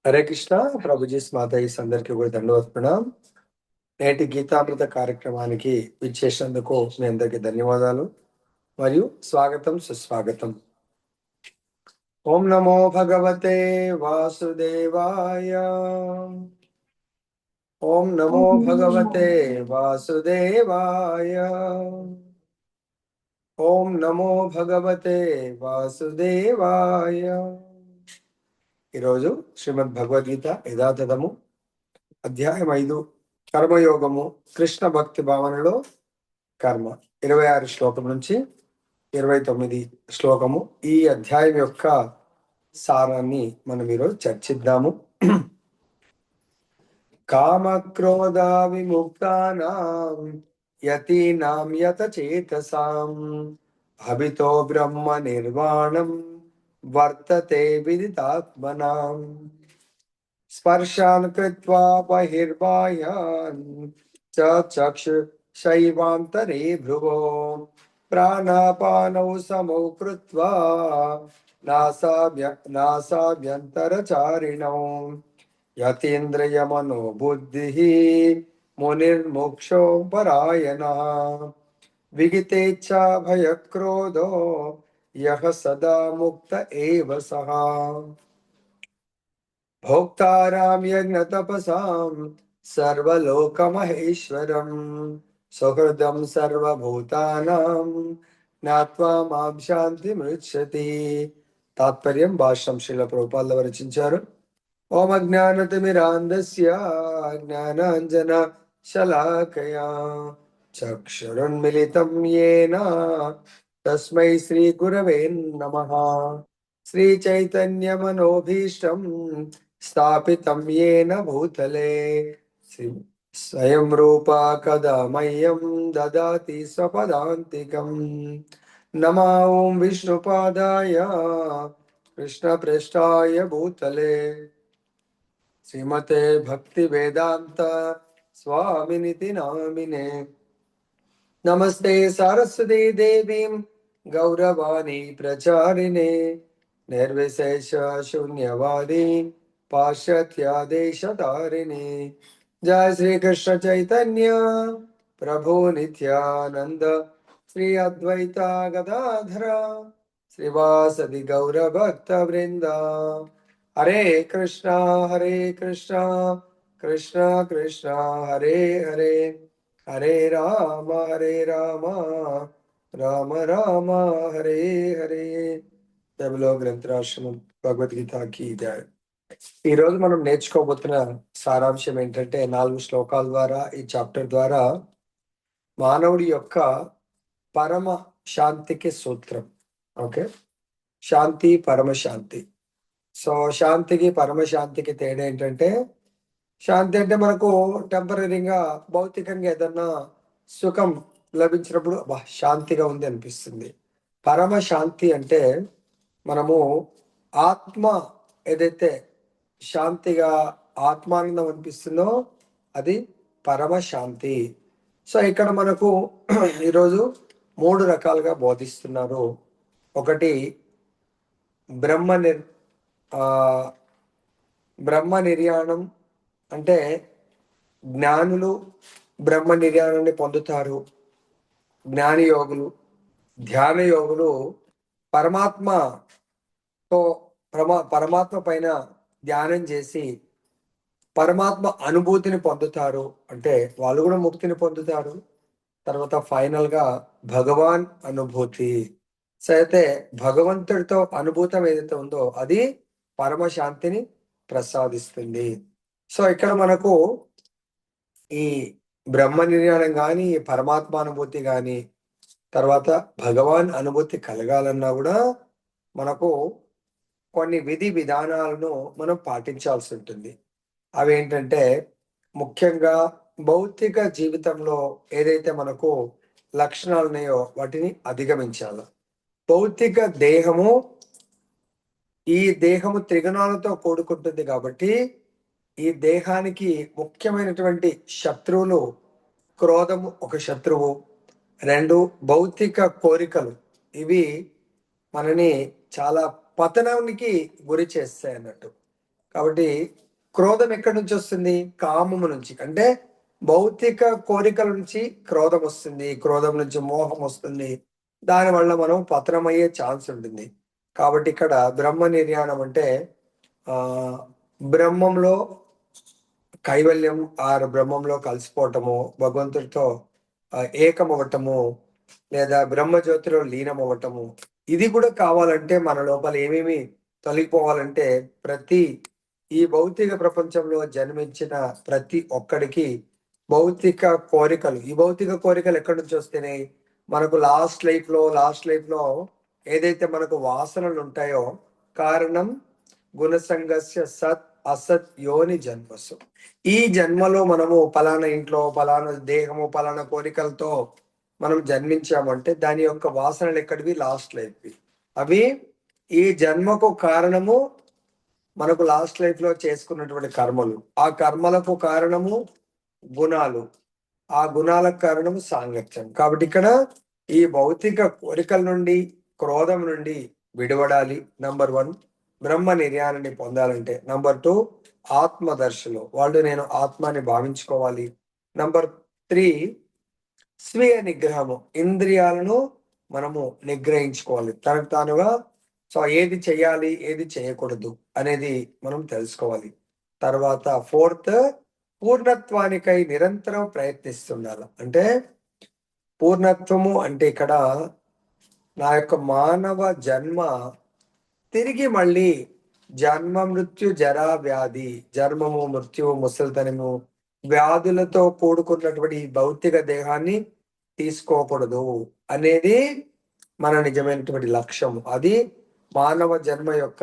హరే కృష్ణ. ప్రభుజీ మాతాజీస్ అందరికీ కూడా దండవత్పణం. నేటి గీతామృత కార్యక్రమానికి విచ్చేసినందుకు మీ అందరికీ ధన్యవాదాలు మరియు స్వాగతం, సుస్వాగతం. ఓం నమో భగవతే వాసుదేవాయ. ఓం నమో భగవతే వాసుదేవాయ. ఓం నమో భగవతే వాసుదేవాయ. ఈరోజు శ్రీమద్ భగవద్గీత యథాతథము అధ్యాయం 5 కర్మయోగము కృష్ణ భక్తి భావనలో కర్మ 26 శ్లోకం నుంచి 29 శ్లోకము. ఈ అధ్యాయం యొక్క సారాన్ని మనం ఈరోజు చర్చిద్దాము. కామక్రోధ విముక్తానాం యతీనాం యత చేతసాం అభితో బ్రహ్మ నిర్వాణం వర్తతే విదితాత్మనాం స్పర్శాన్ కృత్వా బహిర్బాహ్యాన్ చక్షుషైవాంతరే భ్రువో ప్రాణాపానౌ సమౌ కృత్వా నాసాభ్యంతరచారిణౌ యతీంద్రియమనో బుద్ధిః మునిర్మోక్షో పరాయణః విగతేచ్ఛా భయక్రోధో యః సదా ముక్త ఏవ సః భోక్తారాం యజ్ఞతపసాం సర్వలోకమహేశ్వరం సుహృదం సర్వభూతానాం జ్ఞాత్వా మాం శాంతిమృచ్చతి. తాత్పర్యం భాష్యం శ్రీల ప్రభుపాదులు రచించారు. ఓం అజ్ఞానతిమిరాంధస్య జ్ఞానాంజన శలాకయా చక్షురున్మిలితం యేన తస్మై శ్రీ గురవే నమః. శ్రీ చైతన్య మనోభీష్టం స్థాపితం యేన భూతలే స్వయం రూపా కదా మह्यं దదాతి స్వపదాంతికం. నమో ఓం విష్ణుపాదాయ కృష్ణప్రేష్ఠాయ భూతలే శ్రీమతే భక్తి వేదాంత స్వామినితి నామినే. నమస్తే సరస్వతీ దేవీం గౌరవాణి ప్రచారిణే నిర్విశేష శూన్యవాది పాశ్చాత్యాదేశధారిణి. జయ శ్రీకృష్ణ చైతన్య ప్రభు నిత్యానంద శ్రీ అద్వైత గదాధర శ్రీవాసది గౌర భక్త వృంద. హరే కృష్ణ కృష్ణ కృష్ణ హరే హరే హరే రామ రామ రామ హరే హరే. తెలుగులో గ్రంథరాశ్రమం భగవద్గీతకి జయ. ఈరోజు మనం నేర్చుకోబోతున్న సారాంశం ఏంటంటే 4 శ్లోకాల ద్వారా ఈ చాప్టర్ ద్వారా మానవుడి యొక్క పరమ శాంతికి సూత్రం. ఓకే, శాంతి పరమశాంతి. సో శాంతికి పరమశాంతికి తేడా ఏంటంటే, శాంతి అంటే మనకు టెంపరీగా భౌతికంగా ఏదన్నా సుఖం లభించినప్పుడు శాంతిగా ఉంది అనిపిస్తుంది. పరమ శాంతి అంటే మనము ఆత్మ ఏదైతే శాంతిగా ఆత్మానందం అనిపిస్తుందో అది పరమ శాంతి. సో ఇక్కడ మనకు ఈరోజు 3 రకాలుగా బోధిస్తున్నారు. ఒకటి బ్రహ్మ నిర్యాణం అంటే జ్ఞానులు బ్రహ్మ నిర్యాణాన్ని పొందుతారు. జ్ఞాని యోగులు, ధ్యాన యోగులు పరమాత్మ పైన ధ్యానం చేసి పరమాత్మ అనుభూతిని పొందుతారు. అంటే వాళ్ళు కూడా ముక్తిని పొందుతారు. తర్వాత ఫైనల్ గా భగవాన్ అనుభూతి. సో అయితే భగవంతుడితో అనుభూతం ఏదైతే ఉందో అది పరమశాంతిని ప్రసాదిస్తుంది. సో ఇక్కడ మనకు ఈ బ్రహ్మ నిర్యాణం కానీ, పరమాత్మ అనుభూతి కానీ, తర్వాత భగవాన్ అనుభూతి కలగాలన్నా కూడా మనకు కొన్ని విధి విధానాలను మనం పాటించాల్సి ఉంటుంది. అవి ఏంటంటే, ముఖ్యంగా భౌతిక జీవితంలో ఏదైతే మనకు లక్షణాలు ఉన్నాయో వాటిని అధిగమించాలి. భౌతిక దేహము, ఈ దేహము త్రిగుణాలతో కూడుకుంటుంది కాబట్టి ఈ దేహానికి ముఖ్యమైనటువంటి శత్రువులు క్రోధము ఒక శత్రువు, 2 భౌతిక కోరికలు. ఇవి మనని చాలా పతనానికి గురి చేస్తాయి అన్నట్టు. కాబట్టి క్రోధం ఎక్కడి నుంచి వస్తుంది? కామము నుంచి. అంటే భౌతిక కోరికల నుంచి క్రోధం వస్తుంది, క్రోధం నుంచి మోహం వస్తుంది. దానివల్ల మనం పతనమయ్యే ఛాన్స్ ఉంటుంది. కాబట్టి ఇక్కడ బ్రహ్మ నిర్యాణం అంటే బ్రహ్మంలో కైవల్యం ఆరు బ్రహ్మంలో కలిసిపోవటము, భగవంతుడితో ఏకమవ్వటము, లేదా బ్రహ్మజ్యోతిలో లీనమవ్వటము. ఇది కూడా కావాలంటే మన లోపల ఏమేమి తొలగిపోవాలంటే ఈ భౌతిక ప్రపంచంలో జన్మించిన ప్రతి ఒక్కడికి భౌతిక కోరికలు, ఈ భౌతిక కోరికలు ఎక్కడి నుంచి వస్తున్నాయి? మనకు లాస్ట్ లైఫ్ లో ఏదైతే మనకు వాసనలు ఉంటాయో, కారణం గుణసంగస్య సత్ అసత్ యోని జన్మసు. ఈ జన్మలో మనము పలానా ఇంట్లో పలానా దేహము పలానా కోరికలతో మనం జన్మించామంటే దాని యొక్క వాసనలు ఎక్కడివి? లాస్ట్ లైఫ్వి. అవి ఈ జన్మకు కారణము మనకు లాస్ట్ లైఫ్ లో చేసుకున్నటువంటి కర్మలు. ఆ కర్మలకు కారణము గుణాలు, ఆ గుణాలకు కారణము సాంగత్యం. కాబట్టి ఇక్కడ ఈ భౌతిక కోరికల నుండి, క్రోధం నుండి విడవడాలి. నంబర్ 1 బ్రహ్మ నిర్యాణాన్ని పొందాలంటే. నంబర్ 2 ఆత్మదర్శులు, వాళ్ళు నేను ఆత్మాని భావించుకోవాలి. నంబర్ 3 స్వీయ నిగ్రహము, ఇంద్రియాలను మనము నిగ్రహించుకోవాలి తనకు తానుగా. సో ఏది చేయాలి ఏది చేయకూడదు అనేది మనం తెలుసుకోవాలి. తర్వాత 4th పూర్ణత్వానికై నిరంతరం ప్రయత్నిస్తుండాలి. అంటే పూర్ణత్వము అంటే ఇక్కడ నా యొక్క మానవ జన్మ తిరిగి మళ్ళీ జన్మ మృత్యు జరా వ్యాధి, జన్మము మృత్యువు ముసలితనము వ్యాధులతో కూడుకున్నటువంటి భౌతిక దేహాన్ని తీసుకోకూడదు అనేది మన నిజమైనటువంటి లక్ష్యం. అది మానవ జన్మ యొక్క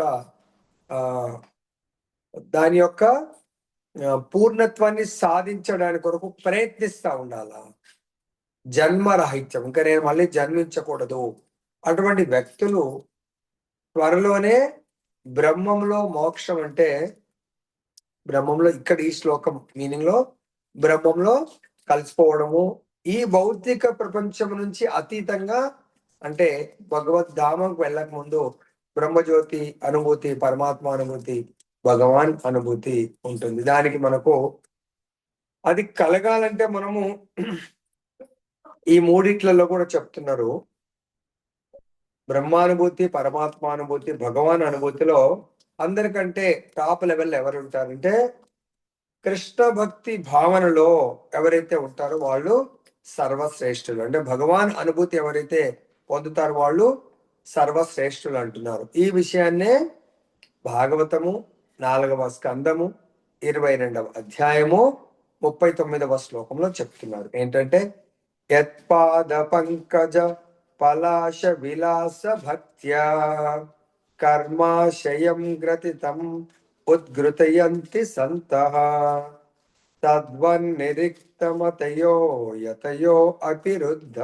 దాని యొక్క పూర్ణత్వాన్ని సాధించడానికి కొరకు ప్రయత్నిస్తూ ఉండాల. జన్మరాహిత్యం, ఇంకా నేను మళ్ళీ జన్మించకూడదు. అటువంటి వ్యక్తులు త్వరలోనే బ్రహ్మంలో మోక్షం అంటే బ్రహ్మంలో, ఇక్కడ ఈ శ్లోకం మీనింగ్ లో బ్రహ్మంలో కలిసిపోవడము, ఈ భౌతిక ప్రపంచం నుంచి అతీతంగా అంటే భగవద్ధామంకు వెళ్ళక ముందు బ్రహ్మజ్యోతి అనుభూతి, పరమాత్మ అనుభూతి, భగవాన్ అనుభూతి ఉంటుంది. దానికి మనకు అది కలగాలంటే మనము ఈ మూడిట్లలో కూడా చెప్తున్నారు, బ్రహ్మానుభూతి, పరమాత్మానుభూతి, భగవాన్ అనుభూతిలో అందరికంటే టాప్ లెవెల్ ఎవరు ఉంటారంటే కృష్ణ భక్తి భావనలో ఎవరైతే ఉంటారో వాళ్ళు సర్వశ్రేష్ఠులు. అంటే భగవాన్ అనుభూతి ఎవరైతే పొందుతారో వాళ్ళు సర్వశ్రేష్ఠులు అంటున్నారు. ఈ విషయాన్నే భాగవతము 4వ స్కందము 22వ అధ్యాయము 39వ శ్లోకంలో చెప్తున్నారు. ఏంటంటే యత్పాద పంకజ పలాశ విలాస భక్త్యా కర్మాశయం గ్రతితం ఉద్ఘృతయంతి సంతః తద్వన్నిరిక్తమతయో యతయో అపిరుద్ధ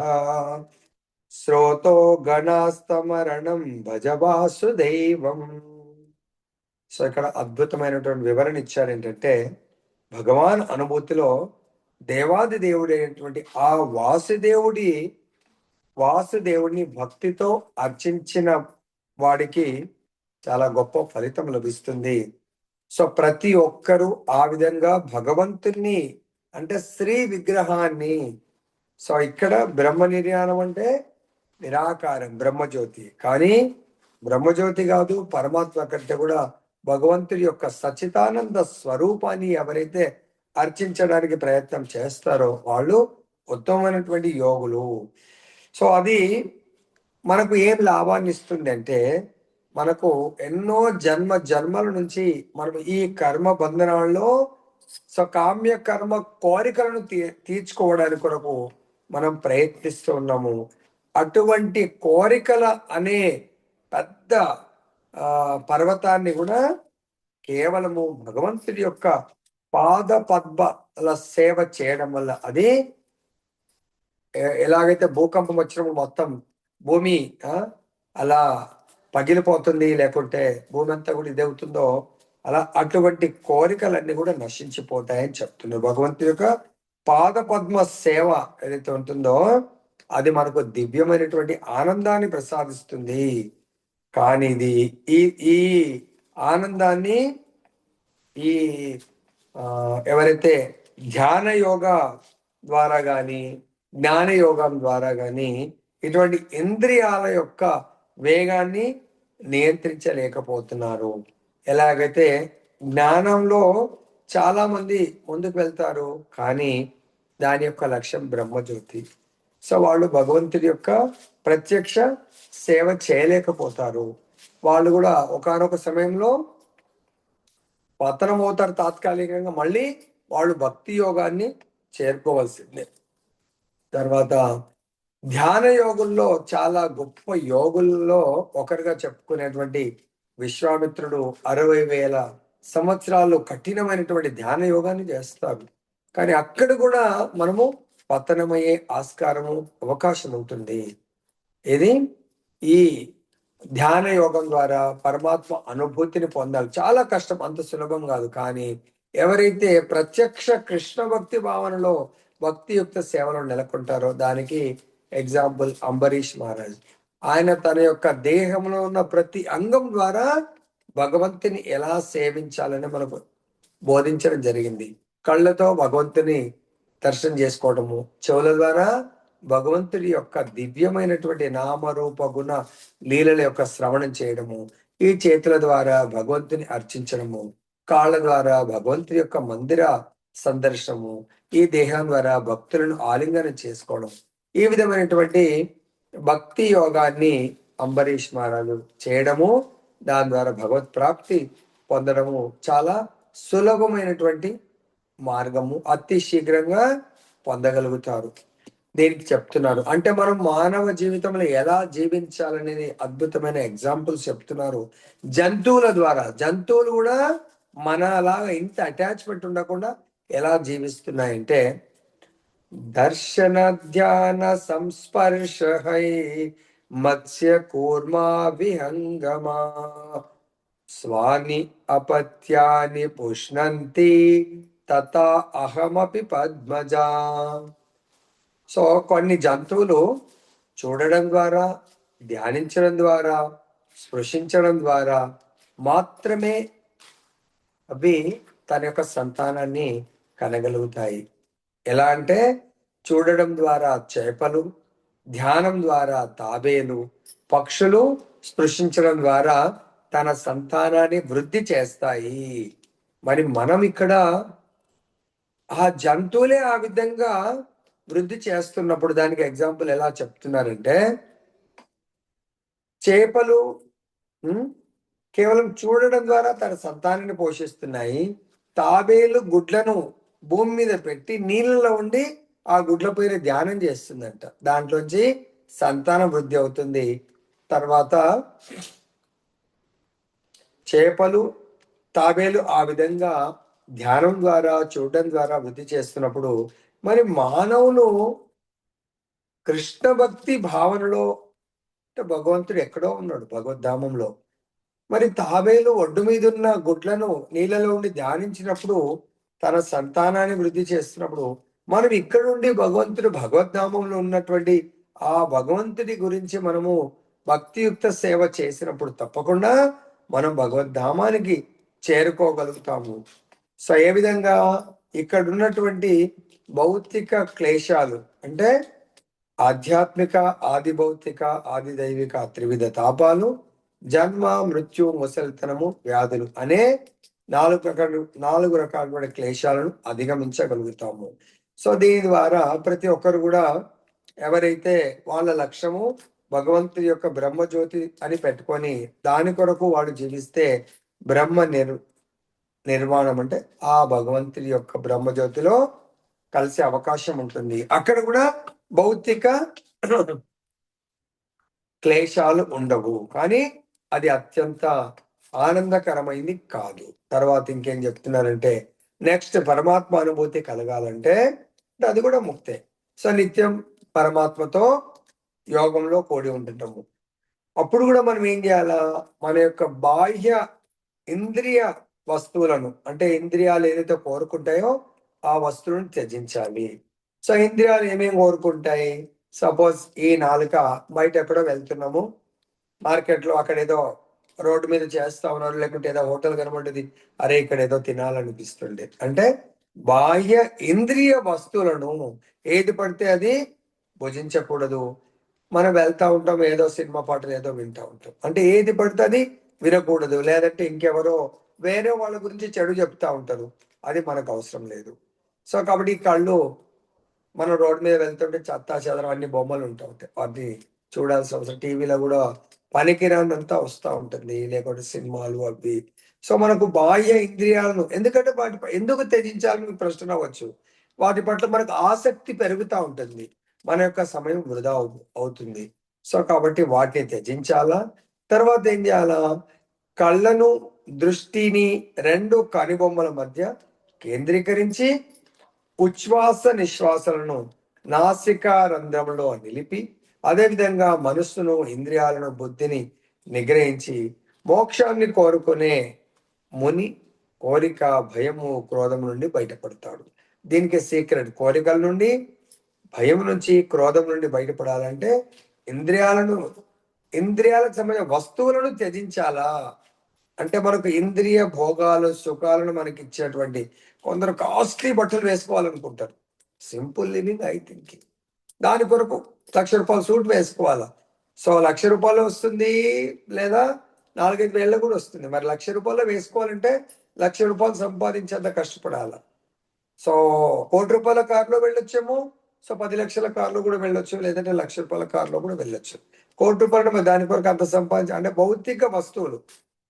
శ్రోతో గణాస్తమరణం భజ వాసుదేవం. సో ఇక్కడ అద్భుతమైనటువంటి వివరణ ఇచ్చారు. ఏంటంటే భగవాన్ అనుభూతిలో దేవాది దేవుడైనటువంటి ఆ వాసుదేవుడిని భక్తితో అర్చించిన వాడికి చాలా గొప్ప ఫలితం లభిస్తుంది. సో ప్రతి ఒక్కరూ ఆ విధంగా భగవంతుణ్ణి అంటే శ్రీ విగ్రహాన్ని, సో ఇక్కడ బ్రహ్మ నిర్యాణం అంటే నిరాకారం బ్రహ్మజ్యోతి, కానీ బ్రహ్మజ్యోతి కాదు పరమాత్మ కంటే కూడా భగవంతుడి యొక్క సచ్చిదానంద స్వరూపాన్ని ఎవరైతే అర్చించడానికి ప్రయత్నం చేస్తారో వాళ్ళు ఉత్తమమైనటువంటి యోగులు. సో అది మనకు ఏం లాభాన్ని ఇస్తుంది అంటే మనకు ఎన్నో జన్మల నుంచి మనం ఈ కర్మ బంధనాల్లో సో కామ్య కర్మ కోరికలను తీర్చుకోవడానికి కొరకు మనం ప్రయత్నిస్తూ ఉన్నాము. అటువంటి కోరికల అనే పెద్ద పర్వతాన్ని కూడా కేవలము భగవంతుడి యొక్క పాద పద్మల సేవ చేయడం వల్ల, అది ఎలాగైతే భూకంపం వచ్చినప్పుడు మొత్తం భూమి అలా పగిలిపోతుంది, లేకుంటే భూమి అంతా కూడా ఇదవుతుందో అలా అటువంటి కోరికలన్నీ కూడా నశించిపోతాయని చెప్తున్నారు. భగవంతుడి యొక్క పాద పద్మ సేవ ఏదైతే ఉంటుందో అది మనకు దివ్యమైనటువంటి ఆనందాన్ని ప్రసాదిస్తుంది. కానీ ఇది ఈ ఆనందాన్ని ఈ ఎవరైతే ధ్యాన యోగ ద్వారా కానీ జ్ఞాన యోగం ద్వారా కానీ ఇటువంటి ఇంద్రియాల యొక్క వేగాన్ని నియంత్రించలేకపోతున్నారు. ఎలాగైతే జ్ఞానంలో చాలా మంది ముందుకు వెళ్తారు, కానీ దాని యొక్క లక్ష్యం బ్రహ్మజ్యోతి. సో వాళ్ళు భగవంతుడి యొక్క ప్రత్యక్ష సేవ చేయలేకపోతారు. వాళ్ళు కూడా ఒకానొక సమయంలో పతనం అవుతారు. తాత్కాలికంగా మళ్ళీ వాళ్ళు భక్తి యోగాన్ని చేరుకోవాల్సిందే. తర్వాత ధ్యాన యోగుల్లో చాలా గొప్ప యోగుల్లో ఒకరిగా చెప్పుకునేటువంటి విశ్వామిత్రుడు 60,000 సంవత్సరాలు కఠినమైనటువంటి ధ్యాన యోగాన్ని చేస్తారు. కానీ అక్కడ కూడా మనము పతనమయ్యే ఆస్కారము అవకాశం ఉంటుంది. ఇది ఈ ధ్యాన యోగం ద్వారా పరమాత్మ అనుభూతిని పొందాలి. చాలా కష్టం, అంత సులభం కాదు. కానీ ఎవరైతే ప్రత్యక్ష కృష్ణ భక్తి భావనలో భక్తియుక్త సేవలో నెలకొంటారో దానికి ఎగ్జాంపుల్ అంబరీష్ మహారాజ్. ఆయన తన యొక్క దేహంలో ఉన్న ప్రతి అంగం ద్వారా భగవంతుని ఎలా సేవించాలని మనకు బోధించడం జరిగింది. కళ్ళతో భగవంతుని దర్శనం చేసుకోవడము, చెవుల ద్వారా భగవంతుడి యొక్క దివ్యమైనటువంటి నామరూప గుణ లీలల యొక్క శ్రవణం చేయడము, ఈ చేతుల ద్వారా భగవంతుని అర్చించడము, కాళ్ళ ద్వారా భగవంతుడి యొక్క మందిర సందర్శనము, ఈ దేహం ద్వారా భక్తులను ఆలింగనం చేసుకోవడం, ఈ విధమైనటువంటి భక్తి యోగాన్ని అంబరీష్ మహారాజు చేయడము, దాని ద్వారా భగవత్ ప్రాప్తి పొందడము చాలా సులభమైనటువంటి మార్గము, అతి శీఘ్రంగా పొందగలుగుతారు. దీనికి చెప్తున్నారు. అంటే మనం మానవ జీవితంలో ఎలా జీవించాలనేది అద్భుతమైన ఎగ్జాంపుల్స్ చెప్తున్నారు. జంతువుల ద్వారా, జంతువులు కూడా మన అలాగా ఇంత అటాచ్మెంట్ ఉండకుండా ఎలా జీవిస్తున్నాయంటే, దర్శన ధ్యాన సంస్పర్శహై మత్స్య కూర్మా విహంగమా స్వాని అపత్యాని పుష్ణంతి తథా అహమపి పద్మజా. సో కొన్ని జంతువులు చూడడం ద్వారా, ధ్యానించడం ద్వారా, స్పృశించడం ద్వారా మాత్రమే అవి తన యొక్క సంతానాన్ని కనగలుగుతాయి. ఎలా అంటే చూడడం ద్వారా చేపలు, ధ్యానం ద్వారా తాబేలు, పక్షులు స్పృశించడం ద్వారా తన సంతానాన్ని వృద్ధి చేస్తాయి. మరి మనం ఇక్కడ ఆ జంతువులే ఆ విధంగా వృద్ధి చేస్తున్నప్పుడు దానికి ఎగ్జాంపుల్ ఎలా చెప్తున్నారంటే, చేపలు కేవలం చూడడం ద్వారా తన సంతానాన్ని పోషిస్తున్నాయి. తాబేలు గుడ్లను భూమి మీద పెట్టి నీళ్ళలో ఉండి ఆ గుడ్ల పైన ధ్యానం చేస్తుందంట. దాంట్లోంచి సంతాన వృద్ధి అవుతుంది. తర్వాత చేపలు, తాబేలు ఆ విధంగా ధ్యానం ద్వారా, చూడడం ద్వారా వృద్ధి చేస్తున్నప్పుడు మరి మానవులు కృష్ణ భక్తి భావనలో భగవంతుడు ఎక్కడో ఉన్నాడు, భగవద్ధామంలో. మరి తాబేలు ఒడ్డు మీద ఉన్న గుడ్లను నీళ్ళలో ఉండి ధ్యానించినప్పుడు తన సంతానాన్ని వృద్ధి చేస్తున్నప్పుడు మనం ఇక్కడ నుండి భగవంతుడు భగవద్ధామంలో ఉన్నటువంటి ఆ భగవంతుడి గురించి మనము భక్తియుక్త సేవ చేసినప్పుడు తప్పకుండా మనం భగవద్ధామానికి చేరుకోగలుగుతాము. సో ఏ విధంగా ఇక్కడ ఉన్నటువంటి భౌతిక క్లేశాలు అంటే ఆధ్యాత్మిక, ఆది భౌతిక, ఆది దైవిక త్రివిధ తాపాలు, జన్మ, మృత్యు, ముసలితనము, వ్యాధులు అనే 4 రకాల క్లేశాలను అధిగమించగలుగుతాము. సో దీని ద్వారా ప్రతి ఒక్కరు కూడా ఎవరైతే వాళ్ళ లక్ష్యము భగవంతుడి యొక్క బ్రహ్మజ్యోతి అని పెట్టుకొని దాని కొరకు వాడు జీవిస్తే బ్రహ్మ నిర్మాణం అంటే ఆ భగవంతుడి యొక్క బ్రహ్మజ్యోతిలో కలిసే అవకాశం ఉంటుంది. అక్కడ కూడా భౌతిక క్లేశాలు ఉండవు, కానీ అది అత్యంత ఆనందకరమైంది కాదు. తర్వాత ఇంకేం చెప్తున్నారంటే, నెక్స్ట్ పరమాత్మ అనుభూతి కలగాలంటే అది కూడా ముక్తే. సో నిత్యం పరమాత్మతో యోగంలో కూడి ఉంటుంటాము. అప్పుడు కూడా మనం ఏం చేయాలా, మన యొక్క బాహ్య ఇంద్రియ వస్తువులను అంటే ఇంద్రియాలు ఏదైతే కోరుకుంటాయో ఆ వస్తువులను త్యజించాలి. సో ఇంద్రియాలు ఏమేమి కోరుకుంటాయి? సపోజ్ ఈ నాలుక బయట ఎక్కడో వెళ్తున్నాము, మార్కెట్లో అక్కడ ఏదో రోడ్డు మీద చేస్తా ఉన్నారు, లేకుంటే ఏదో హోటల్ కనబడ్డది, అరే ఇక్కడ ఏదో తినాలనిపిస్తుండే అంటే బాహ్య ఇంద్రియ వస్తువులను ఏది పడితే అది భుజించకూడదు. మనం వెళ్తా ఉంటాం, ఏదో సినిమా పాటలు ఏదో వింటా ఉంటాం, అంటే ఏది పడితే అది వినకూడదు. లేదంటే ఇంకెవరో వేరే వాళ్ళ గురించి చెడు చెప్తా ఉంటారు, అది మనకు అవసరం లేదు. సో కాబట్టి ఈ కళ్ళు, మనం రోడ్డు మీద వెళ్తుంటే చెత్తా చెదరం అన్ని బొమ్మలు ఉంటా ఉంటాయి, వాటిని చూడాల్సిన అవసరం. టీవీలో కూడా పనికిరానంతా వస్తూ ఉంటుంది, లేకుంటే సినిమాలు అవి. సో మనకు బాహ్య ఇంద్రియాలను ఎందుకంటే ఎందుకు త్యజించాలని మీకు ప్రశ్న అవ్వచ్చు. వాటి పట్ల మనకు ఆసక్తి పెరుగుతూ ఉంటుంది, మన యొక్క సమయం వృధా అవుతుంది. సో కాబట్టి వాటిని త్యజించాలా. తర్వాత ఏం చేయాలా? కళ్ళను, దృష్టిని రెండు కనుబొమ్మల మధ్య కేంద్రీకరించి ఉచ్ఛ్వాస నిశ్వాసలను నాసికా రంధ్రంలో నిలిపి, అదేవిధంగా మనస్సును, ఇంద్రియాలను, బుద్ధిని నిగ్రహించి మోక్షాన్ని కోరుకునే ముని కోరిక, భయము, క్రోధం నుండి బయటపడతాడు. దీనికి సీక్రెట్, కోరికల నుండి, భయం నుంచి, క్రోధం నుండి బయటపడాలంటే ఇంద్రియాలకు సంబంధించిన వస్తువులను త్యజించాలా. అంటే మనకు ఇంద్రియ భోగాలు, సుఖాలను మనకి ఇచ్చేటువంటి కొందరు కాస్ట్లీ బట్టలు వేసుకోవాలనుకుంటారు. Simple living I thinking. దాని కొరకు రూ. 1,00,000 సూట్ వేసుకోవాలా. సో రూ. 1,00,000 వస్తుంది, లేదా 4-5 వేలలో కూడా వస్తుంది. మరి రూ. 1,00,000 వేసుకోవాలంటే రూ. 1,00,000 సంపాదించేంత కష్టపడాలా. సో రూ. 1,00,000 కారులో వెళ్ళొచ్చేమో, సో 10 లక్షల కారులో కూడా వెళ్ళొచ్చు, లేదంటే రూ. 1,00,000 కారులో కూడా వెళ్ళొచ్చు. రూ. 1,00,000 దాని కొరకు అంత అంటే భౌతిక వస్తువులు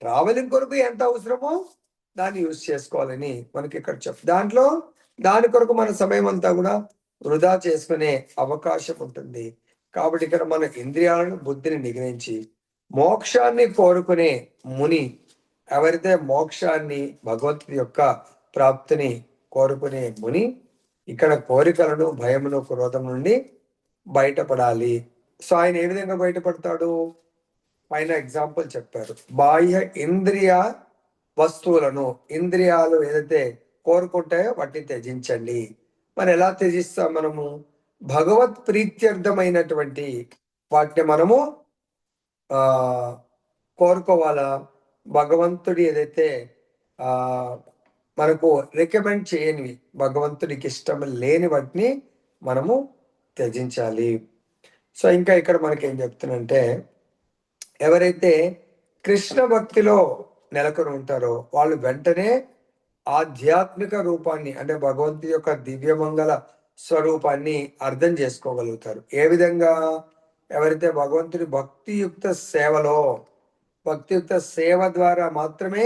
ట్రావెలింగ్ కొరకు ఎంత అవసరమో దాన్ని యూజ్ చేసుకోవాలని మనకి ఇక్కడ దాని కొరకు మన సమయం అంతా కూడా వృధా చేసుకునే అవకాశం ఉంటుంది. కాబట్టి ఇక్కడ మన ఇంద్రియాలను, బుద్ధిని నిగ్రహించి మోక్షాన్ని కోరుకునే ముని, ఎవరైతే మోక్షాన్ని, భగవంతుడి యొక్క ప్రాప్తిని కోరుకునే ముని ఇక్కడ కోరికలను, భయమును, క్రోధం నుండి బయటపడాలి. సో ఆయన ఏ విధంగా బయటపడతాడు? పైన ఎగ్జాంపుల్ చెప్పారు. బాహ్య ఇంద్రియ వస్తువులను, ఇంద్రియాలు ఏదైతే కోరుకుంటాయో వాటిని త్యజించండి. మరి ఎలా త్యజిస్తాం మనము? భగవత్ ప్రీత్యర్థమైనటువంటి వాటిని మనము కోరుకోవాలా. భగవంతుడి ఏదైతే మనకు రికమెండ్ చేయనివి, భగవంతుడికి ఇష్టం లేని వాటిని మనము త్యజించాలి. సో ఇంకా ఇక్కడ మనకి ఏం చెప్తున్నంటే, ఎవరైతే కృష్ణ భక్తిలో నెలకొని ఉంటారో వాళ్ళు వెంటనే ఆధ్యాత్మిక రూపాన్ని, అంటే భగవంతుడి యొక్క దివ్యమంగళ స్వరూపాన్ని అర్థం చేసుకోగలుగుతారు. ఏ విధంగా? ఎవరైతే భగవంతుడి భక్తియుక్త సేవ ద్వారా మాత్రమే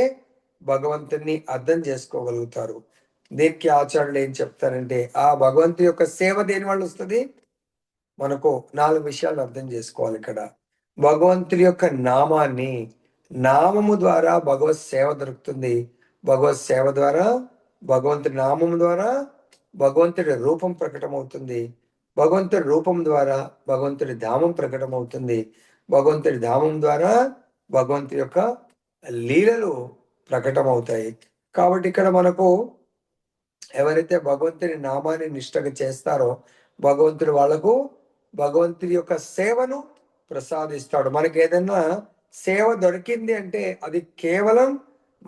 భగవంతుని అర్థం చేసుకోగలుగుతారు. దీనికి ఆచార్యులు ఏం చెప్తారంటే, ఆ భగవంతుడి యొక్క సేవ దేని వల్ల వస్తుంది? మనకు 4 విషయాలు అర్థం చేసుకోవాలి ఇక్కడ. భగవంతుడి యొక్క నామము ద్వారా భగవత్ సేవ దొరుకుతుంది. భగవత్ సేవ ద్వారా, భగవంతుడి నామం ద్వారా భగవంతుడి రూపం ప్రకటమవుతుంది. భగవంతుడి రూపం ద్వారా భగవంతుడి ధామం ప్రకటమవుతుంది. భగవంతుడి ధామం ద్వారా భగవంతుడి యొక్క లీలలు ప్రకటమవుతాయి. కాబట్టి ఇక్కడ మనకు ఎవరైతే భగవంతుని నామాన్ని నిష్టగా చేస్తారో భగవంతుడు వాళ్లకు భగవంతుడి యొక్క సేవను ప్రసాదిస్తాడు. మనకి ఏదైనా సేవ దొరికింది అంటే అది కేవలం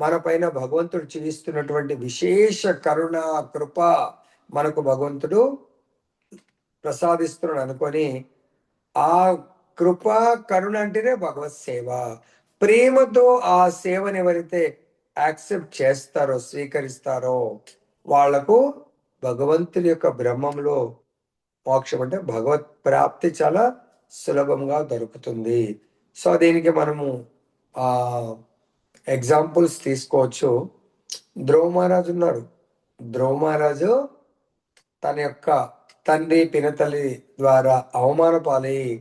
మన పైన భగవంతుడు చూపిస్తున్నటువంటి విశేష కరుణ, కృప మనకు భగవంతుడు ప్రసాదిస్తున్నాడు అనుకొని, ఆ కృప, కరుణ అంటేనే భగవత్ సేవ. ప్రేమతో ఆ సేవను ఎవరైతే యాక్సెప్ట్ చేస్తారో, స్వీకరిస్తారో వాళ్లకు భగవంతుని యొక్క బ్రహ్మంలో మోక్షం, అంటే భగవత్ ప్రాప్తి చాలా సులభంగా దొరుకుతుంది. సో దీనికి మనము ఎగ్జాంపుల్స్ తీసుకోవచ్చు. ధ్రువ మహారాజు ఉన్నాడు. ధ్రువ మహారాజు తన యొక్క తండ్రి, పినతల్లి ద్వారా అవమాన పాలయ్యి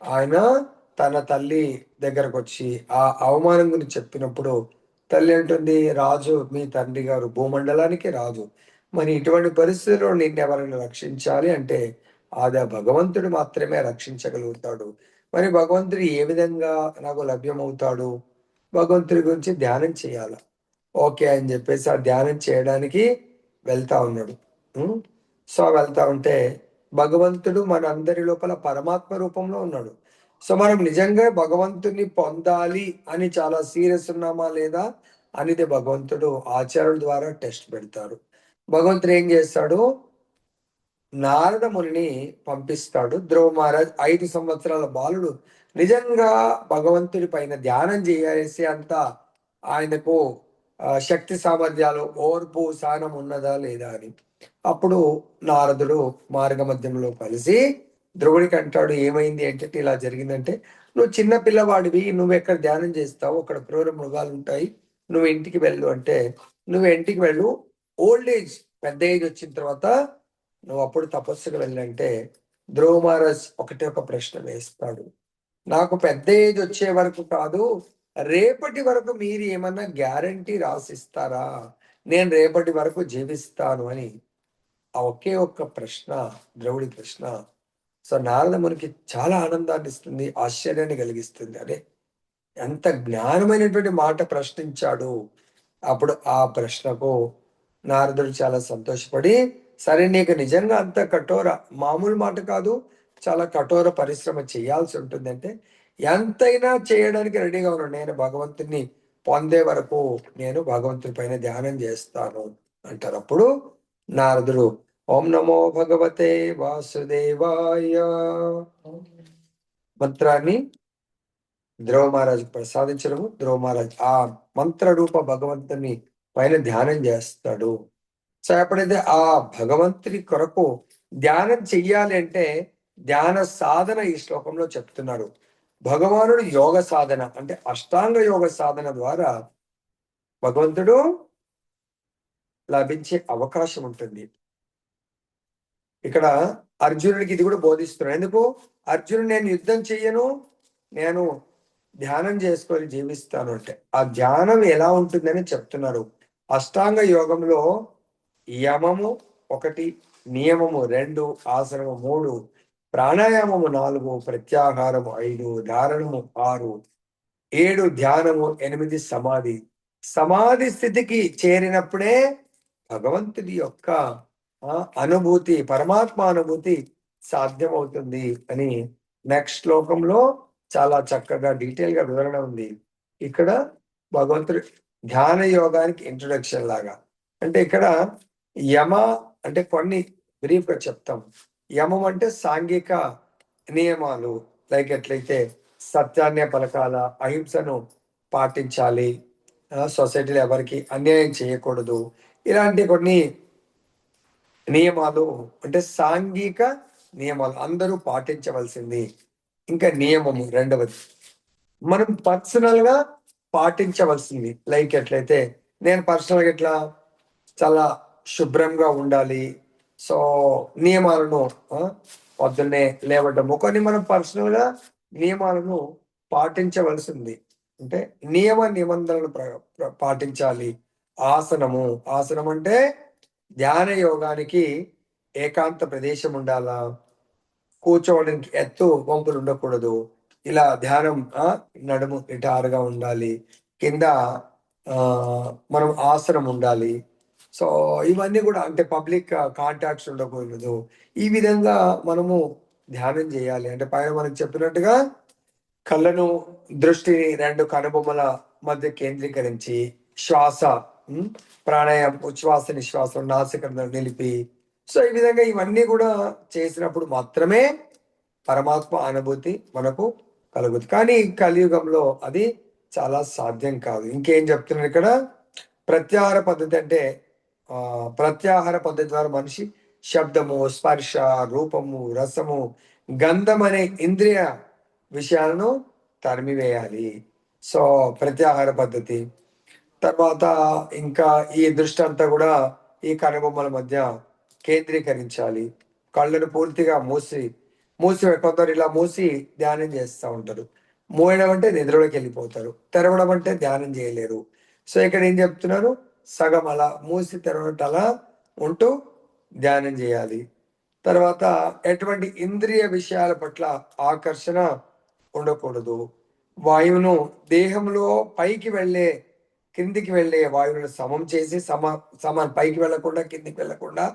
ఆయన తన తల్లి దగ్గరకు వచ్చి ఆ అవమానం గురించి చెప్పినప్పుడు తల్లి అంటుంది, రాజు మీ తండ్రి గారు భూమండలానికి రాజు, మరి ఇటువంటి పరిస్థితుల్లో నిన్ను ఎవరైనా రక్షించాలి అంటే అది భగవంతుడు మాత్రమే రక్షించగలుగుతాడు. మరి భగవంతుడు ఏ విధంగా నాకు లభ్యమవుతాడు? భగవంతుడి గురించి ధ్యానం చేయాలి. ఓకే అని చెప్పేసి ఆ ధ్యానం చేయడానికి వెళ్తా ఉన్నాడు. సో వెళ్తా ఉంటే భగవంతుడు మన అందరి లోపల పరమాత్మ రూపంలో ఉన్నాడు. సో మనం నిజంగా భగవంతుని పొందాలి అని చాలా సీరియస్ ఉన్నామా లేదా అనేది భగవంతుడు ఆచార్యుల ద్వారా టెస్ట్ పెడతారు. భగవంతుడు ఏం చేస్తాడు, నారద మునిని పంపిస్తాడు. ధ్రువ మహారాజ్ 5 సంవత్సరాల బాలుడు నిజంగా భగవంతుడి పైన ధ్యానం చేయాల్సి అంత ఆయనకు శక్తి సామర్థ్యాలు, ఓర్పు, సహనం ఉన్నదా లేదా అని. అప్పుడు నారదుడు మార్గ మధ్యంలో కలిసి ధ్రువుడికి అంటాడు, ఏమైంది అంటే ఇలా జరిగిందంటే, నువ్వు చిన్న పిల్లవాడివి, నువ్వు ఎక్కడ ధ్యానం చేస్తావు, అక్కడ క్రూర మృగాలు ఉంటాయి, నువ్వు ఇంటికి వెళ్ళు అంటే, నువ్వు ఇంటికి వెళ్ళు, ఓల్డ్ ఏజ్ పెద్ద ఏజ్ వచ్చిన తర్వాత నువ్వు అప్పుడు తపస్సుకు వెళ్ళంటే, ధ్రువ మహారాజ్ ఒకటే ఒక ప్రశ్న వేస్తాడు, నాకు పెద్ద ఏజ్ వచ్చే వరకు కాదు, రేపటి వరకు మీరు ఏమన్నా గ్యారంటీ రాసిస్తారా, నేను రేపటి వరకు జీవిస్తాను అని. ఆ ఒకే ఒక్క ప్రశ్న, ద్రౌడి ప్రశ్న, సో నారద మునికి చాలా ఆనందాన్ని ఇస్తుంది, ఆశ్చర్యాన్ని కలిగిస్తుంది. అదే ఎంత జ్ఞానమైనటువంటి మాట ప్రశ్నించాడు. అప్పుడు ఆ ప్రశ్నకు నారదుడు చాలా సంతోషపడి, సరే నీకు నిజంగా అంత కఠోర, మామూలు మాట కాదు, చాలా కఠోర పరిశ్రమ చేయాల్సి ఉంటుందంటే, ఎంతైనా చేయడానికి రెడీగా ఉన్నాను, నేను భగవంతుని పొందే వరకు నేను భగవంతుని పైన ధ్యానం చేస్తాను అంటారు. అప్పుడు నారదుడు ఓం నమో భగవతే వాసుదేవాయ మంత్రాన్ని ధ్రువ మహారాజు ప్రసాదించడము, ధ్రువ మహారాజ్ ఆ మంత్ర రూప భగవంతుని పైన ధ్యానం చేస్తాడు. సో ఎప్పుడైతే ఆ భగవంతుని కొరకు ధ్యానం చెయ్యాలి అంటే, ధ్యాన సాధన ఈ శ్లోకంలో చెప్తున్నారు. భగవానుడు యోగ సాధన అంటే అష్టాంగ యోగ సాధన ద్వారా భగవంతుడు లభించే అవకాశం ఉంటుంది. ఇక్కడ అర్జునుడికి ఇది కూడా బోధిస్తున్నాడు. ఎందుకు, అర్జునుడు నేను యుద్ధం చెయ్యను, నేను ధ్యానం చేసుకొని జీవిస్తాను అంటే, ఆ ధ్యానం ఎలా ఉంటుందని చెప్తున్నారు. అష్టాంగ యోగంలో యమము 1, నియమము 2, ఆసనము 3, ప్రాణాయామము 4, ప్రత్యాహారము 5, ధారణము 6, 7 ధ్యానము, 8 సమాధి. సమాధి స్థితికి చేరినప్పుడే భగవంతుడి యొక్క అనుభూతి, పరమాత్మ అనుభూతి సాధ్యమవుతుంది అని నెక్స్ట్ శ్లోకంలో చాలా చక్కగా డీటెయిల్ గా వివరణ ఉంది. ఇక్కడ భగవంతుడు ధ్యాన యోగానికి ఇంట్రొడక్షన్ లాగా, అంటే ఇక్కడ యమ అంటే కొన్ని బ్రీఫ్ గా చెప్తాం. యమం అంటే సాంఘిక నియమాలు, లైక్ ఎట్లయితే సత్యాన్నే పలకాల, అహింసను పాటించాలి, సొసైటీలో ఎవరికి అన్యాయం చేయకూడదు, ఇలాంటి కొన్ని నియమాలు అంటే సాంఘిక నియమాలు అందరూ పాటించవలసింది. ఇంకా నియమము రెండవది మనం పర్సనల్ గా పాటించవలసింది, లైక్ ఎట్లయితే నేను పర్సనల్ గా ఎట్లా చాలా శుభ్రంగా ఉండాలి. సో నియమాలను పొద్దున్నే లేవటము, కొన్ని మనం పర్సనల్ గా నియమాలను పాటించవలసింది, అంటే నియమ నిబంధనలు పాటించాలి. ఆసనము, ఆసనం అంటే ధ్యాన యోగానికి ఏకాంత ప్రదేశం ఉండాలా, కూర్చోవడానికి ఎత్తు వంపులు ఉండకూడదు, ఇలా ధ్యానం నడుము నిటారుగా ఉండాలి, కింద మనం ఆసనం ఉండాలి. సో ఇవన్నీ కూడా అంటే పబ్లిక్ కాంటాక్ట్స్ ఉండకూడదు. ఈ విధంగా మనము ధ్యానం చేయాలి. అంటే పైన మనకు చెప్పినట్టుగా కళ్ళను, దృష్టిని 2 కనుబొమ్మల మధ్య కేంద్రీకరించి శ్వాస, ప్రాణాయామం, ఉచ్ఛ్వాస నిశ్వాసం నాసిక నిలిపి, సో ఈ విధంగా ఇవన్నీ కూడా చేసినప్పుడు మాత్రమే పరమాత్మ అనుభూతి మనకు కలుగుతుంది. కానీ కలియుగంలో అది చాలా సాధ్యం కాదు. ఇంకేం చెప్తున్నారు ఇక్కడ, ప్రత్యాహార పద్ధతి అంటే ప్రత్యాహార పద్ధతి ద్వారా మనిషి శబ్దము, స్పర్శ, రూపము, రసము, గంధం అనే ఇంద్రియ విషయాలను తరిమివేయాలి. సో ప్రత్యాహార పద్ధతి తర్వాత ఇంకా ఈ దృష్టి అంతా కూడా ఈ కనుబొమ్మల మధ్య కేంద్రీకరించాలి. కళ్ళను పూర్తిగా మూసి కొందరు ఇలా మూసి ధ్యానం చేస్తూ ఉంటారు. మూయడం అంటే నిద్రలోకి వెళ్ళిపోతారు, తెరవడం అంటే ధ్యానం చేయలేరు. సో ఇక్కడ ఏం చెప్తున్నారు, సగం అలా మూసి తెరవడం అలా ఉంటూ ధ్యానం చేయాలి. తర్వాత ఎటువంటి ఇంద్రియ విషయాల పట్ల ఆకర్షణ ఉండకూడదు. వాయువును దేహంలో పైకి వెళ్ళే కిందికి వెళ్ళే వాయువులను సమం చేసి పైకి వెళ్ళకుండా కిందికి వెళ్ళకుండా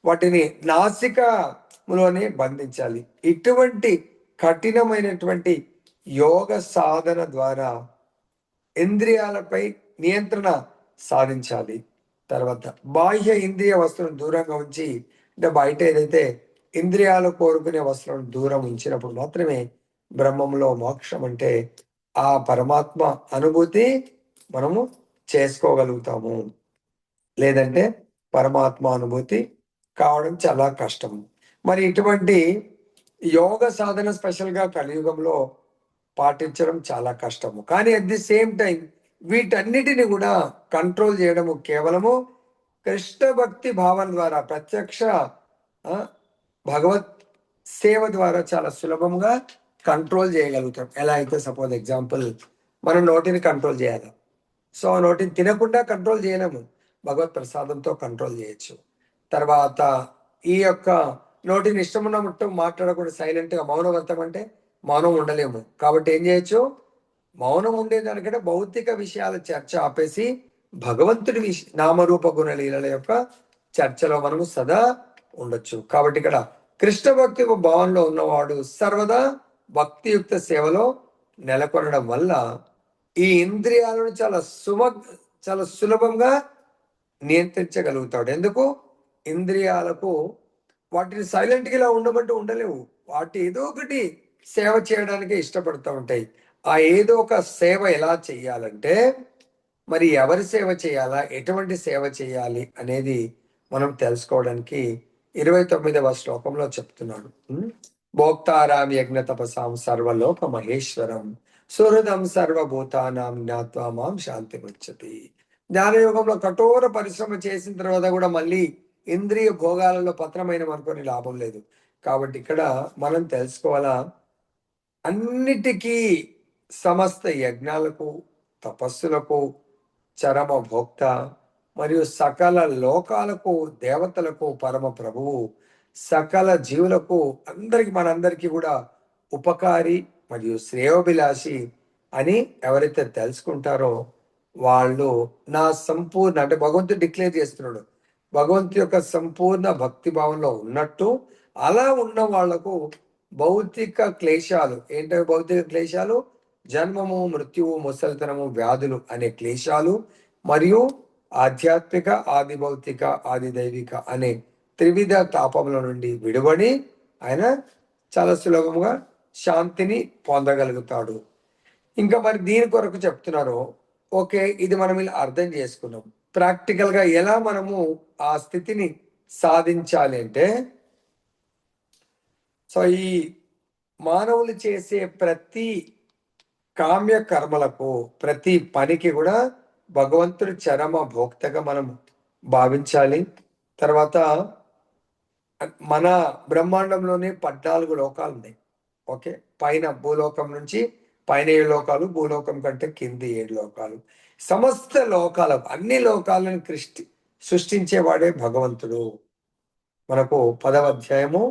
వాటిని నాసికలోనే బంధించాలి. ఇటువంటి కఠినమైనటువంటి యోగ సాధన ద్వారా ఇంద్రియాలపై నియంత్రణ సాధించాలి. తర్వాత బాహ్య ఇంద్రియ వస్తువులను దూరంగా ఉంచి, అంటే బయట ఏదైతే ఇంద్రియాలు కోరుకునే వస్తువులను దూరం ఉంచినప్పుడు మాత్రమే బ్రహ్మంలో మోక్షం అంటే ఆ పరమాత్మ అనుభూతి మనము చేసుకోగలుగుతాము. లేదంటే పరమాత్మ అనుభూతి కావడం చాలా కష్టం. మరి ఇటువంటి యోగ సాధన స్పెషల్గా కలియుగంలో పాటించడం చాలా కష్టము. కానీ అట్ ది సేమ్ టైం వీటన్నిటిని కూడా కంట్రోల్ చేయడము కేవలము కృష్ణ భక్తి భావన ద్వారా, ప్రత్యక్ష భగవత్ సేవ ద్వారా చాలా సులభంగా కంట్రోల్ చేయగలుగుతాం. ఎలా అయితే సపోజ్ ఎగ్జాంపుల్ మనం నోటిని కంట్రోల్ చేయాలి. సో నోటిని తినకుండా కంట్రోల్ చేయలేము, భగవత్ ప్రసాదంతో కంట్రోల్ చేయొచ్చు. తర్వాత ఈ యొక్క నోటిని ఇష్టమున్నట్టు మాట్లాడకుండా సైలెంట్గా మౌనవ్రతం అంటే మౌనం ఉండలేము. కాబట్టి ఏం చేయొచ్చు, మౌనం ఉండేదానికంటే భౌతిక విషయాల చర్చ ఆపేసి భగవంతుడి నామరూప గుణ లీలల యొక్క చర్చలో మనము సదా ఉండొచ్చు. కాబట్టి ఇక్కడ కృష్ణ భక్తి భావంలో ఉన్నవాడు సర్వదా భక్తియుక్త సేవలో నెలకొనడం వల్ల ఈ ఇంద్రియాలను చాలా సులభంగా నియంత్రించగలుగుతాడు. ఎందుకు? ఇంద్రియాలకు వాటిని సైలెంట్గా ఇలా ఉండమంటూ ఉండలేవు. వాటి ఏదో ఒకటి సేవ చేయడానికి ఇష్టపడుతూ ఉంటాయి. ఆ ఏదో ఒక సేవ ఎలా చేయాలంటే, మరి ఎవరి సేవ చేయాలా, ఎటువంటి సేవ చేయాలి అనేది మనం తెలుసుకోవడానికి 29వ శ్లోకంలో చెప్తున్నాడు. భోక్తారాం యజ్ఞ తపసాం సర్వలోక మహేశ్వరం సుహృదం సర్వభూతానాం జ్ఞాత్వా మాం శాంతి వచ్చతి. జ్ఞానయోగంలో కఠోర పరిశ్రమ చేసిన తర్వాత కూడా మళ్ళీ ఇంద్రియ భోగాలలో పత్రమైన అనుకొని లాభం లేదు. కాబట్టి ఇక్కడ మనం తెలుసుకోవాలా, అన్నిటికీ సమస్త యజ్ఞాలకు, తపస్సులకు చరమ భోక్త మరియు సకల లోకాలకు, దేవతలకు పరమ ప్రభువు, సకల జీవులకు మనందరికీ కూడా ఉపకారి మరియు శ్రేయోభిలాషి అని ఎవరైతే తెలుసుకుంటారో వాళ్ళు నా సంపూర్ణ, అంటే భగవంతుడు డిక్లేర్ చేస్తున్నాడు, భగవంతు యొక్క సంపూర్ణ భక్తి భావంలో ఉన్నట్టు. అలా ఉన్న వాళ్లకు భౌతిక క్లేశాలు ఏంటంటే, భౌతిక క్లేశాలు జన్మము, మృత్యువు, ముసలితనము, వ్యాధులు అనే క్లేశాలు మరియు ఆధ్యాత్మిక, ఆది భౌతిక, ఆది దైవిక అనే త్రివిధ తాపముల నుండి విడిపడి ఆయన చాలా సులభంగా శాంతిని పొందగలుగుతాడు. ఇంకా మరి దీని కొరకు చెప్తున్నారు. ఓకే, ఇది మనం ఇలా అర్థం చేసుకున్నాం. ప్రాక్టికల్గా ఎలా మనము ఆ స్థితిని సాధించాలి అంటే, సో ఈ మానవులు చేసే ప్రతి కామ్య కర్మలకు, ప్రతి పనికి కూడా భగవంతుడి చరమ భోక్తగా మనం భావించాలి. తర్వాత మన బ్రహ్మాండంలోనే 14 లోకాలు ఉన్నాయి. ఓకే, పైన భూలోకం నుంచి పైన 7 లోకాలు, భూలోకం కంటే కింది 7 లోకాలు. సమస్త లోకాలకు, అన్ని లోకాలను సృష్టించేవాడే భగవంతుడు. మనకు 10వ అధ్యాయము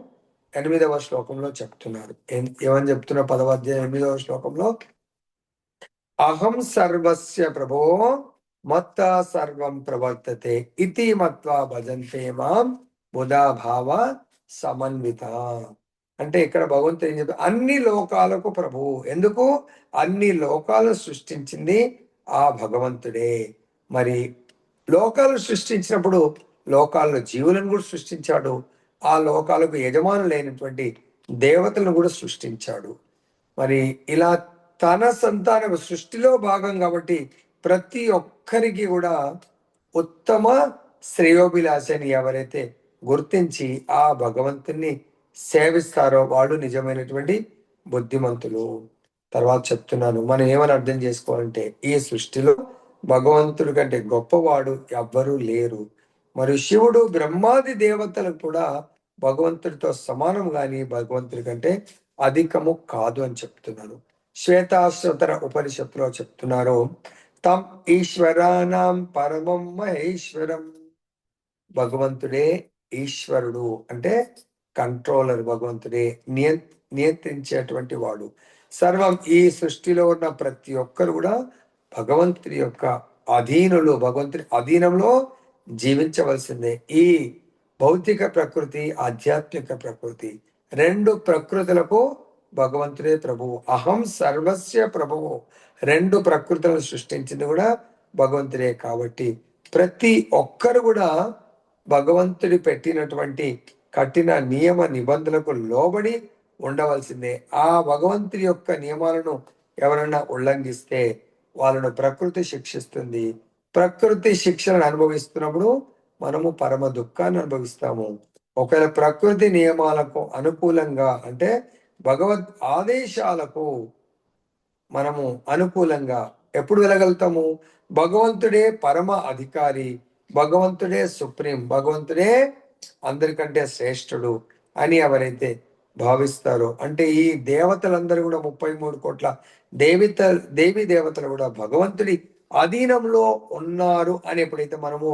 8వ శ్లోకంలో చెప్తున్నారు. ఏమని చెప్తున్నా 10వ అధ్యాయం 8వ శ్లోకంలో, అహం సర్వస్య ప్రభో మత్త సర్వం ప్రవర్తతే ఇతి మత్వా భజంతే మాం బుధా భావ సమన్విత. అంటే ఇక్కడ భగవంతుడు ఏం చెప్పారు, అన్ని లోకాలకు ప్రభువు. ఎందుకు? అన్ని లోకాలను సృష్టించింది ఆ భగవంతుడే. మరి లోకాలను సృష్టించినప్పుడు లోకాల్లో జీవులను కూడా సృష్టించాడు, ఆ లోకాలకు యజమానులు లేనటువంటి దేవతలను కూడా సృష్టించాడు. మరి ఇలా తన సంతానం సృష్టిలో భాగం కాబట్టి ప్రతి ఒక్కరికి కూడా ఉత్తమ శ్రేయోభిలాషని ఎవరైతే గుర్తించి ఆ భగవంతుని సేవిస్తారో వాళ్ళు నిజమైనటువంటి బుద్ధిమంతులు. తర్వాత చెప్తున్నాను, మనం ఏమని అర్థం చేసుకోవాలంటే, ఈ సృష్టిలో భగవంతుడి కంటే గొప్పవాడు ఎవ్వరూ లేరు. మరియు శివుడు బ్రహ్మాది దేవతలకు కూడా భగవంతుడితో సమానం గాని భగవంతుడి కంటే అధికము కాదు అని చెప్తున్నాను. శ్వేతాశ్వతర ఉపనిషత్తులో చెప్తున్నారు, తం ఈశ్వరానాం పరమం మహేశ్వరం. భగవంతుడే ఈశ్వరుడు అంటే కంట్రోలర్, భగవంతుడే నియంత్రించేటువంటి వాడు. సర్వం, ఈ సృష్టిలో ఉన్న ప్రతి ఒక్కరు కూడా భగవంతుడి యొక్క అధీనులు, భగవంతుడి అధీనంలో జీవించవలసిందే. ఈ భౌతిక ప్రకృతి, ఆధ్యాత్మిక ప్రకృతి, రెండు ప్రకృతులకు భగవంతుడే ప్రభువు. అహం సర్వస్య ప్రభువు. రెండు ప్రకృతులను సృష్టించింది కూడా భగవంతుడే. కాబట్టి ప్రతి ఒక్కరు కూడా భగవంతుడి పెట్టినటువంటి కఠిన నియమ నిబంధనలకు లోబడి ఉండవలసిందే. ఆ భగవంతుడి యొక్క నియమాలను ఎవరైనా ఉల్లంఘిస్తే వాళ్ళను ప్రకృతి శిక్షిస్తుంది. ప్రకృతి శిక్షలను అనుభవిస్తున్నప్పుడు మనము పరమ దుఃఖాన్ని అనుభవిస్తాము. ఒకవేళ ప్రకృతి నియమాలకు అనుకూలంగా అంటే భగవద్ ఆదేశాలకు మనము అనుకూలంగా ఎప్పుడు వెళ్ళగలుగుతాము? భగవంతుడే పరమ అధికారి, భగవంతుడే సుప్రీం, భగవంతుడే అందరికంటే శ్రేష్ఠుడు అని ఎవరైతే భావిస్తారో, అంటే ఈ దేవతలందరూ కూడా 33 కోట్ల దేవి దేవతలు కూడా భగవంతుడి అధీనంలో ఉన్నారు అని ఎప్పుడైతే మనము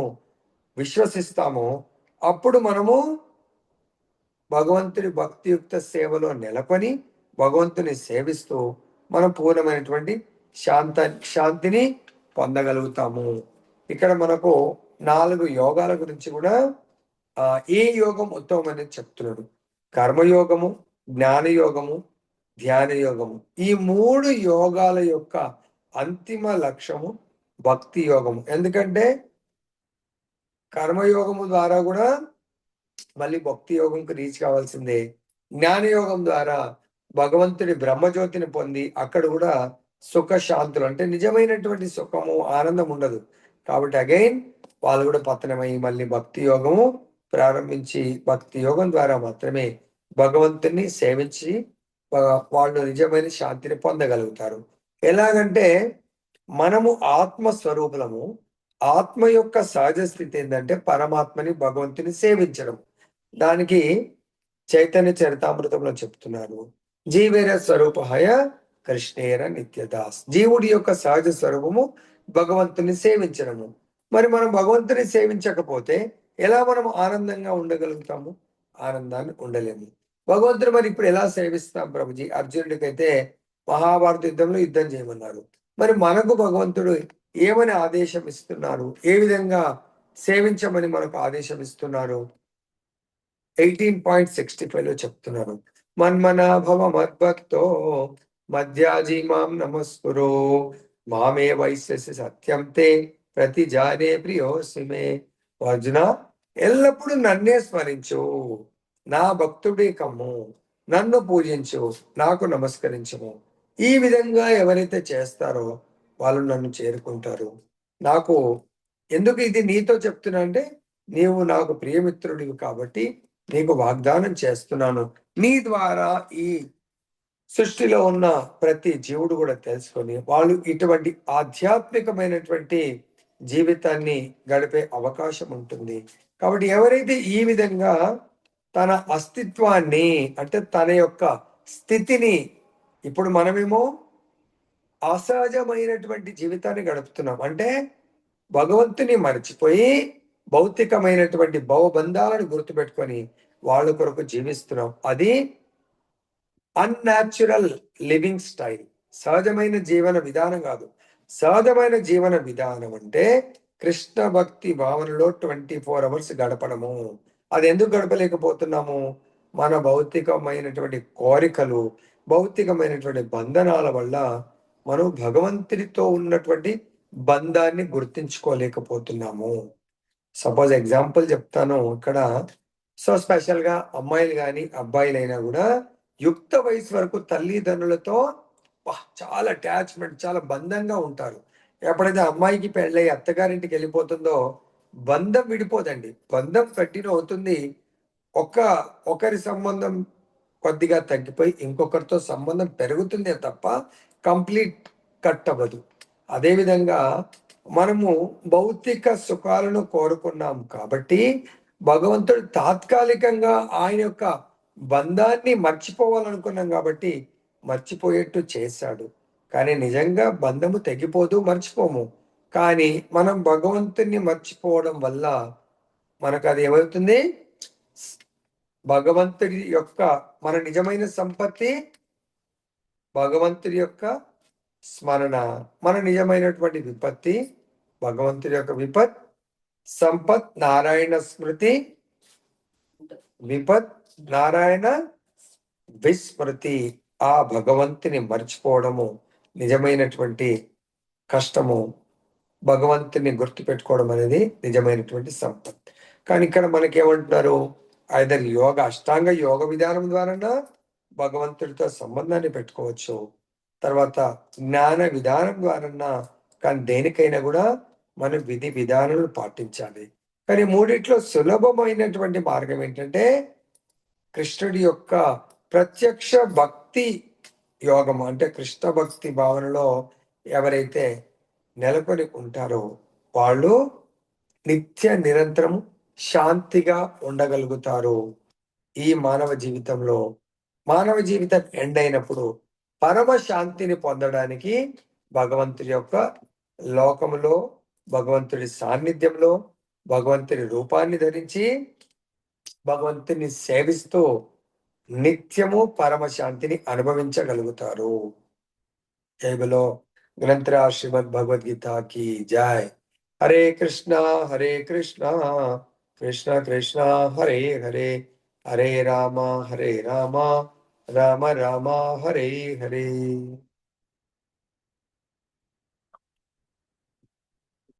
విశ్వసిస్తామో అప్పుడు మనము భగవంతుడి భక్తియుక్త సేవలో నెలకొని భగవంతుని సేవిస్తూ మనం పూర్ణమైనటువంటి శాంతిని పొందగలుగుతాము. ఇక్కడ మనకు 4 యోగాల గురించి కూడా ఏ యోగం ఉత్తమం చెప్తున్నాడు. కర్మయోగము, జ్ఞానయోగము, ధ్యాన యోగము. ఈ 3 యోగాల యొక్క అంతిమ లక్ష్యము భక్తి యోగము. ఎందుకంటే కర్మయోగము ద్వారా కూడా మళ్ళీ భక్తి యోగంకు రీచ్ కావాల్సిందే. జ్ఞానయోగం ద్వారా భగవంతుడి బ్రహ్మజ్యోతిని పొంది అక్కడ కూడా సుఖ శాంతులు అంటే నిజమైనటువంటి సుఖము ఆనందం ఉండదు. కాబట్టి అగైన్ వాళ్ళు కూడా పతనమై మళ్ళీ భక్తి యోగము ప్రారంభించి భక్తి యోగం ద్వారా మాత్రమే భగవంతుని సేవించి వాళ్ళు నిజమైన శాంతిని పొందగలుగుతారు. ఎలాగంటే మనము ఆత్మస్వరూపులము. ఆత్మ యొక్క సహజ స్థితి ఏంటంటే పరమాత్మని భగవంతుని సేవించడం. దానికి చైతన్య చరితామృతంలో చెప్తున్నారు, జీవేర స్వరూపహయ కృష్ణేర నిత్యదాస్. జీవుడి యొక్క సహజ స్వరూపము భగవంతుని సేవించడము. మరి మనం భగవంతుని సేవించకపోతే ఎలా మనం ఆనందంగా ఉండగలుగుతాము? ఆనందాన్ని ఉండలేము. భగవంతుడు మరి ఇప్పుడు ఎలా సేవిస్తాం ప్రభుజీ? అర్జునుడికైతే మహాభారత యుద్ధంలో యుద్ధం చేయమన్నారు. మరి మనకు భగవంతుడు ఏమని ఆదేశం ఇస్తున్నారు? ఏ విధంగా సేవించమని మనకు ఆదేశం ఇస్తున్నారు? 18.65లో చెప్తున్నారు, మన్మనాభవ మద్భక్తో మధ్యాజీ మాం నమస్కురో మామే వైశ్యసి సత్యం తే ప్రతిజానే ప్రియోసిమే. అర్జున, ఎల్లప్పుడూ నన్నే స్మరించు, నా భక్తుడే కమ్ము, నన్ను పూజించు, నాకు నమస్కరించము. ఈ విధంగా ఎవరైతే చేస్తారో వాళ్ళు నన్ను చేరుకుంటారు. నాకు ఎందుకు ఇది నీతో చెప్తున్నా అంటే, నీవు నాకు ప్రియమిత్రుడివి కాబట్టి నీకు వాగ్దానం చేస్తున్నాను. నీ ద్వారా ఈ సృష్టిలో ఉన్న ప్రతి జీవుడు కూడా తెలుసుకొని వాళ్ళు ఇటువంటి ఆధ్యాత్మికమైనటువంటి జీవితాన్ని గడిపే అవకాశం ఉంటుంది. కాబట్టి ఎవరైతే ఈ విధంగా తన అస్తిత్వాన్ని అంటే తన యొక్క స్థితిని, ఇప్పుడు మనమేమో అసహజమైనటువంటి జీవితాన్ని గడుపుతున్నాం. అంటే భగవంతుని మర్చిపోయి భౌతికమైనటువంటి భవబంధాలను గుర్తుపెట్టుకొని వాళ్ళ కొరకు జీవిస్తున్నాం. అది అన్యాచురల్ లివింగ్ స్టైల్, సహజమైన జీవన విధానం కాదు. సహజమైన జీవన విధానం అంటే కృష్ణ భక్తి భావనలో 24 అవర్స్ గడపడము. అది ఎందుకు గడపలేకపోతున్నాము? మన భౌతికమైనటువంటి కోరికలు, భౌతికమైనటువంటి బంధనాల వల్ల మనం భగవంతుడితో ఉన్నటువంటి బంధాన్ని గుర్తించుకోలేకపోతున్నాము. సపోజ్ ఎగ్జాంపుల్ చెప్తాను ఇక్కడ. సో స్పెషల్ గా అమ్మాయిలు కానీ అబ్బాయిలైనా కూడా యుక్త వయసు వరకు తల్లిదండ్రులతో చాలా అటాచ్మెంట్, చాలా బంధంగా ఉంటారు. ఎప్పుడైతే అమ్మాయికి పెళ్ళై అత్తగారింటికి వెళ్ళిపోతుందో బంధం విడిపోదండి, బంధం కంటిన్యూ అవుతుంది. ఒకరి సంబంధం కొద్దిగా తగ్గిపోయి ఇంకొకరితో సంబంధం పెరుగుతుందే తప్ప కంప్లీట్ కట్ అవ్వదు. అదేవిధంగా మనము భౌతిక సుఖాలను కోరుకున్నాం కాబట్టి భగవంతుడు తాత్కాలికంగా ఆయన యొక్క బంధాన్ని మర్చిపోవాలనుకున్నాం కాబట్టి మర్చిపోయేట్టు చేశాడు. కానీ నిజంగా బంధము తెగిపోదు, మర్చిపోము. కానీ మనం భగవంతుని మర్చిపోవడం వల్ల మనకు అది ఏమవుతుంది? భగవంతుడి యొక్క మన నిజమైన సంపత్తి భగవంతుడి యొక్క స్మరణ, మన నిజమైనటువంటి విపత్తి భగవంతుడి యొక్క విపత్. సంపత్ నారాయణ స్మృతి, విపత్ నారాయణ విస్మృతి. ఆ భగవంతుని మర్చిపోవడము నిజమైనటువంటి కష్టము. భగవంతుని గుర్తుపెట్టుకోవడం అనేది నిజమైనటువంటి సంపద. కానీ ఇక్కడ మనకేమంటున్నారు? ఐదర్ యోగ అష్టాంగ యోగ విధానం ద్వారానా భగవంతుడితో సంబంధాన్ని పెట్టుకోవచ్చు. తర్వాత జ్ఞాన విధానం ద్వారానా, కానీ దేనికైనా కూడా మనం విధి విధానాలను పాటించాలి. కానీ మూడిట్లో సులభమైనటువంటి మార్గం ఏంటంటే కృష్ణుడి యొక్క ప్రత్యక్ష భక్తి యోగం. అంటే కృష్ణ భక్తి భావనలో ఎవరైతే నెలకొని ఉంటారో వాళ్ళు నిత్య నిరంతరం శాంతిగా ఉండగలుగుతారు. ఈ మానవ జీవితంలో మానవ జీవితం ఎండ్ అయినప్పుడు పరమ శాంతిని పొందడానికి భగవంతుడి యొక్క లోకములో, భగవంతుడి సాన్నిధ్యంలో, భగవంతుడి రూపాన్ని ధరించి భగవంతుని సేవిస్తూ నిత్యము పరమ శాంతిని అనుభవించగలుగుతారు. జై బలో గ్రంథరాజ్ శ్రీమద్ భగవద్గీత की जय। हरे कृष्णा कृष्ण कृष्ण हरे हरे, हरे राम राम राम हरे हरे।